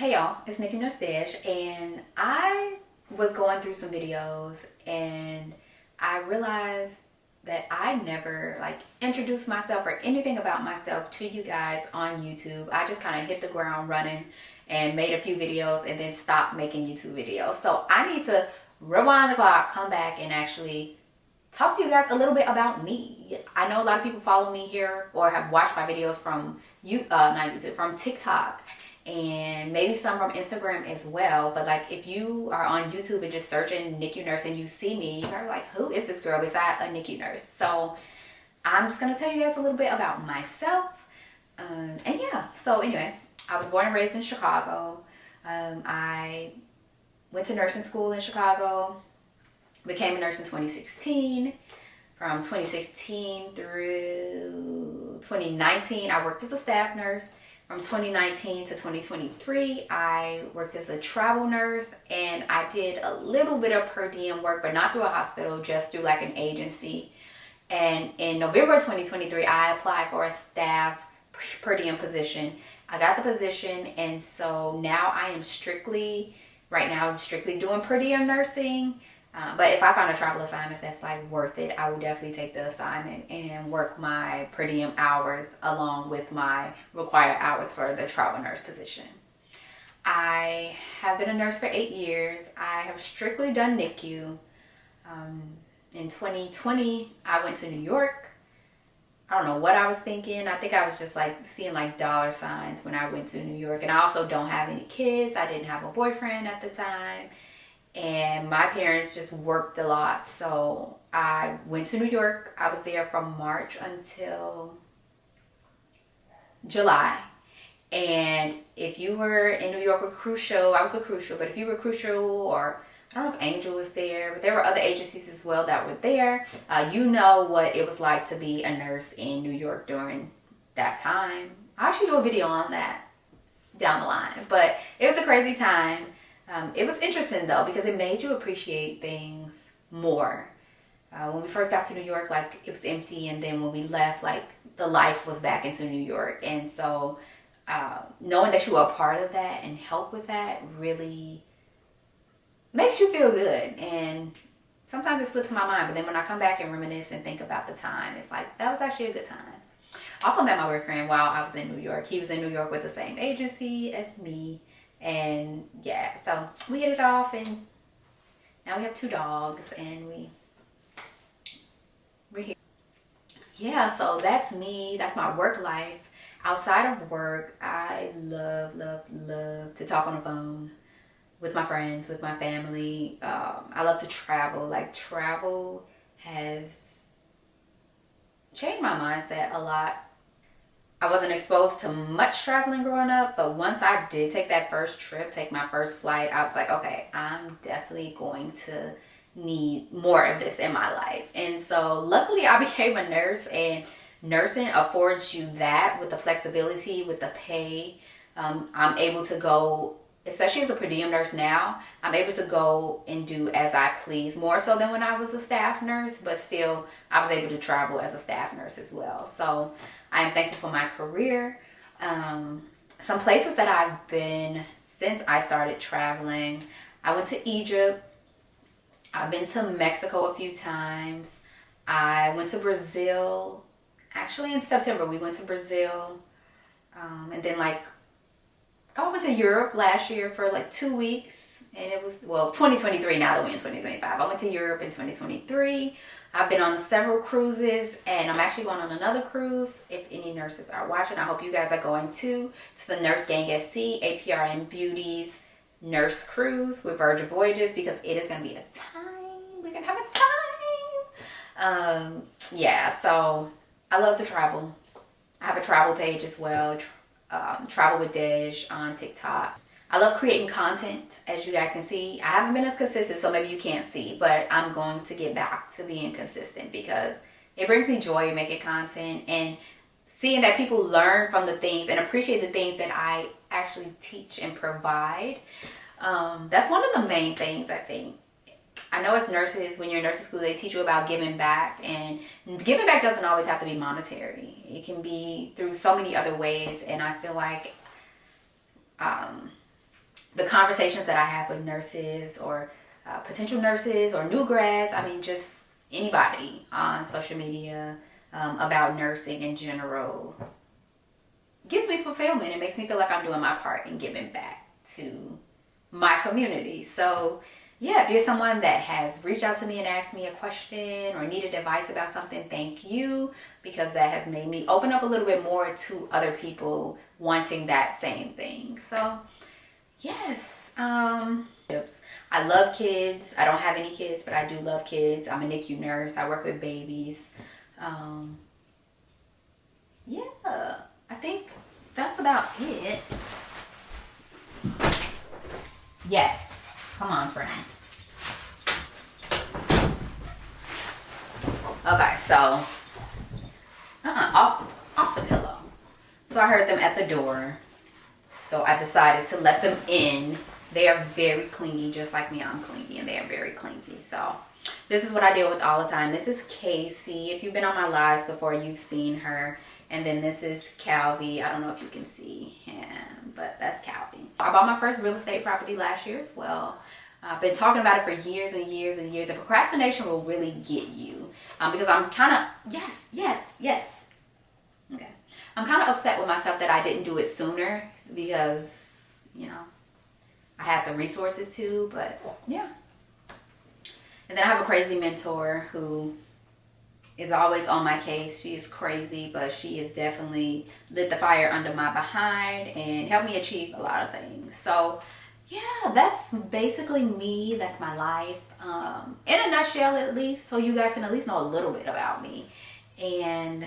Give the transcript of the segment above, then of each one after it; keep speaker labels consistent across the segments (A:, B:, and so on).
A: Hey y'all, it's NICU NURSE DEJ, and I was going through some videos and I realized that I never introduced myself or anything about myself to you guys on YouTube. I just kind of hit the ground running and made a few videos and then stopped making YouTube videos. So I need to rewind the clock, come back and actually talk to you guys a little bit about me. I know a lot of people follow me here or have watched my videos from from TikTok, and maybe some from Instagram as well. But if you are on YouTube and just searching NICU nurse and you see me, you're probably like, who is this girl besides a NICU nurse? So I'm just gonna tell you guys a little bit about myself. And yeah, so anyway, I was born and raised in Chicago. I went to nursing school in Chicago, became a nurse in 2016. From 2016 through 2019, I worked as a staff nurse. From 2019 to 2023, I worked as a travel nurse, and I did a little bit of per diem work, but not through a hospital, just through an agency. And in November 2023, I applied for a staff per diem position. I got the position, and so now I am strictly doing per diem nursing. But if I find a travel assignment that's worth it, I will definitely take the assignment and work my per diem hours along with my required hours for the travel nurse position. I have been a nurse for 8 years. I have strictly done NICU. In 2020, I went to New York. I don't know what I was thinking. I think I was just seeing dollar signs when I went to New York. And I also don't have any kids. I didn't have a boyfriend at the time. And my parents just worked a lot. So I went to New York. I was there from March until July. And if you were in New York with Crucial, I was with Crucial, but if you were Crucial, or I don't know if Angel was there, but there were other agencies as well that were there. You know what it was like to be a nurse in New York during that time. I'll actually do a video on that down the line. But it was a crazy time. It was interesting though, because it made you appreciate things more. When we first got to New York, it was empty, and then when we left, the life was back into New York. And so knowing that you were a part of that and help with that really makes you feel good. And sometimes it slips my mind, but then when I come back and reminisce and think about the time, it's that was actually a good time. I also met my boyfriend while I was in New York. He was in New York with the same agency as me. And yeah, so we hit it off, and now we have 2 dogs, and we're here. Yeah, so that's me. That's my work life. Outside of work, I love to talk on the phone with my friends, with my family. I love to travel. Travel has changed my mindset a lot. I wasn't exposed to much traveling growing up, but once I did take that first trip, take my first flight, I was like, okay, I'm definitely going to need more of this in my life. And so luckily I became a nurse, and nursing affords you that with the flexibility, with the pay. I'm able to go, especially as a per diem nurse now, I'm able to go and do as I please, more so than when I was a staff nurse, but still I was able to travel as a staff nurse as well. So I am thankful for my career. Some places that I've been since I started traveling, I went to Egypt. I've been to Mexico a few times. I went to Brazil. Actually in September we went to Brazil. And then I went to Europe last year for 2 weeks, and it was, 2023 now that we're in 2025. I went to Europe in 2023. I've been on several cruises, and I'm actually going on another cruise. If any nurses are watching, I hope you guys are going to the Nurse Gang SC, APRN Beauty's Nurse Cruise with Virgin Voyages, because it is going to be a time. We're going to have a time. Yeah, so I love to travel. I have a travel page as well, Travel with Dej on TikTok. I love creating content, as you guys can see. I haven't been as consistent, so maybe you can't see, but I'm going to get back to being consistent because it brings me joy making content and seeing that people learn from the things and appreciate the things that I actually teach and provide. That's one of the main things, I think. I know as nurses, when you're in nursing school, they teach you about giving back, and giving back doesn't always have to be monetary. It can be through so many other ways, and I feel like the conversations that I have with nurses or potential nurses or new grads, I mean, just anybody on social media about nursing in general, gives me fulfillment. It makes me feel like I'm doing my part in giving back to my community. So yeah, if you're someone that has reached out to me and asked me a question or needed advice about something, thank you, because that has made me open up a little bit more to other people wanting that same thing. So yes, I love kids. I don't have any kids, but I do love kids. I'm a NICU nurse. I work with babies. Yeah, I think that's about it. Yes, come on, friends. Okay, so off the pillow. So I heard them at the door, so I decided to let them in. They are very clingy, just like me. I'm clingy, and they are very clingy. So this is what I deal with all the time. This is Casey. If you've been on my lives before, you've seen her. And then this is Calvi. I don't know if you can see him, but that's Calvi. I bought my first real estate property last year as well. I've been talking about it for years and years and years. And procrastination will really get you because I'm kind of, yes. Okay. I'm kind of upset with myself that I didn't do it sooner because, you know, I had the resources to, but yeah. And then I have a crazy mentor who is always on my case. She is crazy, but she has definitely lit the fire under my behind and helped me achieve a lot of things. So yeah, that's basically me. That's my life in a nutshell, at least, so you guys can at least know a little bit about me. And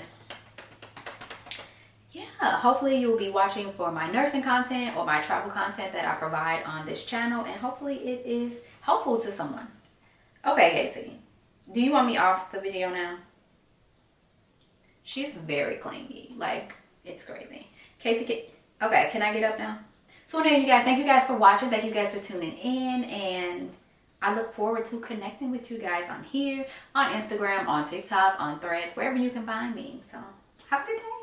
A: yeah, hopefully you'll be watching for my nursing content or my travel content that I provide on this channel, and hopefully it is helpful to someone. Okay, Casey, do you want me off the video now? She's very clingy, like it's crazy. Casey, okay, can I get up now? So anyway, you guys, thank you guys for watching. Thank you guys for tuning in, and I look forward to connecting with you guys on here, on Instagram, on TikTok, on Threads, wherever you can find me. So have a good day.